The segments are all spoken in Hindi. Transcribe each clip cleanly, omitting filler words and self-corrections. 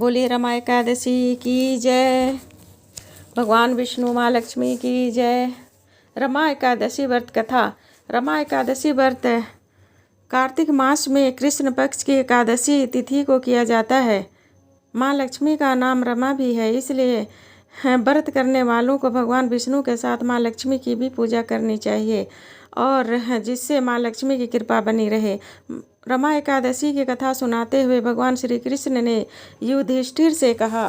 बोलिए रमा एकादशी की जय। भगवान विष्णु माँ लक्ष्मी की जय। रमा एकादशी व्रत कथा। रमा एकादशी व्रत कार्तिक मास में कृष्ण पक्ष की एकादशी तिथि को किया जाता है। माँ लक्ष्मी का नाम रमा भी है, इसलिए व्रत करने वालों को भगवान विष्णु के साथ माँ लक्ष्मी की भी पूजा करनी चाहिए और जिससे माँ लक्ष्मी की कृपा बनी रहे। रमा एकादशी की कथा सुनाते हुए भगवान श्री कृष्ण ने युधिष्ठिर से कहा,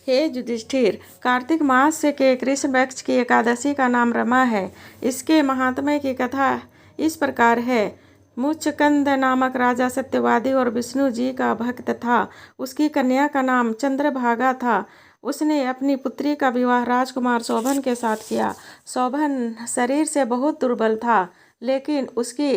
हे युधिष्ठिर, कार्तिक मास के कृष्ण पक्ष की एकादशी का नाम रमा है। इसके महात्म्य की कथा इस प्रकार है। मुचकंद नामक राजा सत्यवादी और विष्णु जी का भक्त था। उसकी कन्या का नाम चंद्रभागा था। उसने अपनी पुत्री का विवाह राजकुमार शोभन के साथ किया। शोभन शरीर से बहुत दुर्बल था, लेकिन उसकी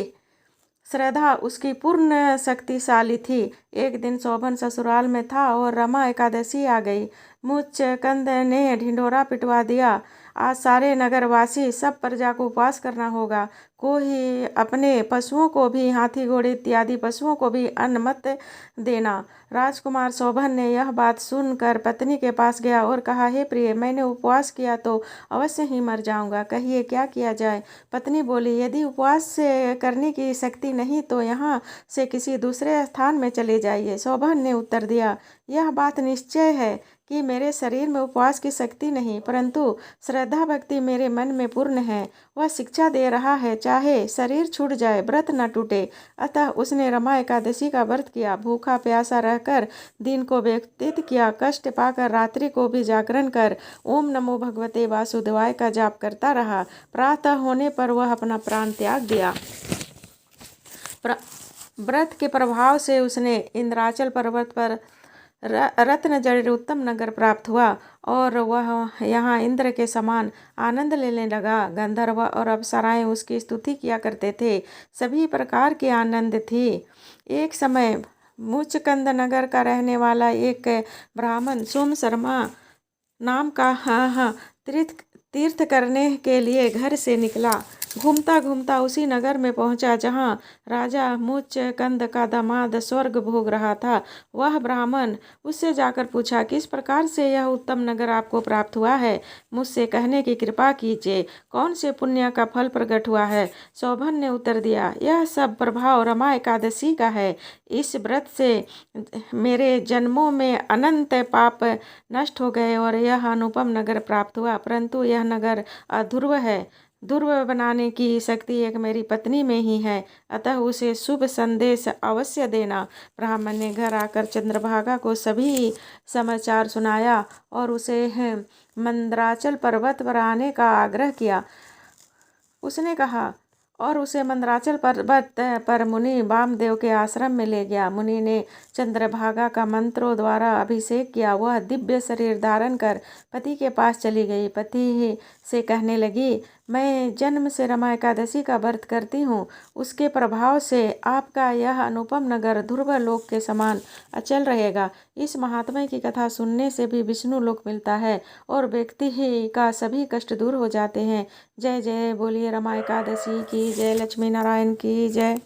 श्रद्धा उसकी पूर्ण शक्तिशाली थी। एक दिन शोभन ससुराल में था और रमा एकादशी आ गई। मुचकंद ने ढिंढोरा पिटवा दिया, आज सारे नगरवासी सब प्रजा को उपवास करना होगा। कोई अपने पशुओं को भी, हाथी घोड़े इत्यादि पशुओं को भी अन्न मत देना। राजकुमार शोभन ने यह बात सुनकर पत्नी के पास गया और कहा, हे प्रिय, मैंने उपवास किया तो अवश्य ही मर जाऊंगा, कहिए क्या किया जाए। पत्नी बोली, यदि उपवास करने की शक्ति नहीं तो यहाँ से किसी दूसरे स्थान में चले जाइए। शोभन ने उत्तर दिया, यह बात निश्चय है कि मेरे शरीर में उपवास की शक्ति नहीं, परंतु श्रद्धा भक्ति मेरे मन में पूर्ण है। वह शिक्षा दे रहा है, चाहे शरीर छूट जाए व्रत न टूटे। अतः उसने रमा एकादशी का व्रत किया। भूखा प्यासा रहकर दिन को व्यतीत किया। कष्ट पाकर रात्रि को भी जागरण कर ओम नमो भगवते वासुदेवाय का जाप करता रहा। प्रातः होने पर वह अपना प्राण त्याग दिया। व्रत के प्रभाव से उसने इंद्राचल पर्वत पर रत्न जड़ित उत्तम नगर प्राप्त हुआ और वह यहाँ इंद्र के समान आनंद लेने लगा। गंधर्व और अप्सराएं उसकी स्तुति किया करते थे। सभी प्रकार के आनंद थी। एक समय मुचकंद नगर का रहने वाला एक ब्राह्मण सोम शर्मा नाम का तीर्थ करने के लिए घर से निकला। घूमता घूमता उसी नगर में पहुंचा जहां राजा मुचकंद का दामाद स्वर्ग भोग रहा था। वह ब्राह्मण उससे जाकर पूछा, किस प्रकार से यह उत्तम नगर आपको प्राप्त हुआ है? मुझसे कहने की कृपा कीजिए, कौन से पुण्य का फल प्रकट हुआ है? शोभन ने उत्तर दिया, यह सब प्रभाव रमा एकादशी का है। इस व्रत से मेरे जन्मों में अनंत पाप नष्ट हो गए और यह अनुपम नगर प्राप्त हुआ, परंतु यह नगर अध्रुव है। ध्रुव बनाने की शक्ति एक मेरी पत्नी में ही है, अतः उसे शुभ संदेश अवश्य देना। ब्राह्मण ने घर आकर चंद्रभागा को सभी समाचार सुनाया और उसे मंदराचल पर्वत पर आने का आग्रह किया। उसने कहा और उसे मंदराचल पर्वत पर मुनि वामदेव के आश्रम में ले गया। मुनि ने चंद्रभागा का मंत्रों द्वारा अभिषेक किया। वह दिव्य शरीर धारण कर पति के पास चली गई। पति से कहने लगी, मैं जन्म से रमा एकादशी का व्रत करती हूँ। उसके प्रभाव से आपका यह अनुपम नगर ध्रुव लोक के समान अचल रहेगा। इस महात्म्य की कथा सुनने से भी विष्णु लोक मिलता है और व्यक्ति का सभी कष्ट दूर हो जाते हैं। जय जय। बोलिए रमा एकादशी की जय। लक्ष्मी नारायण की जय।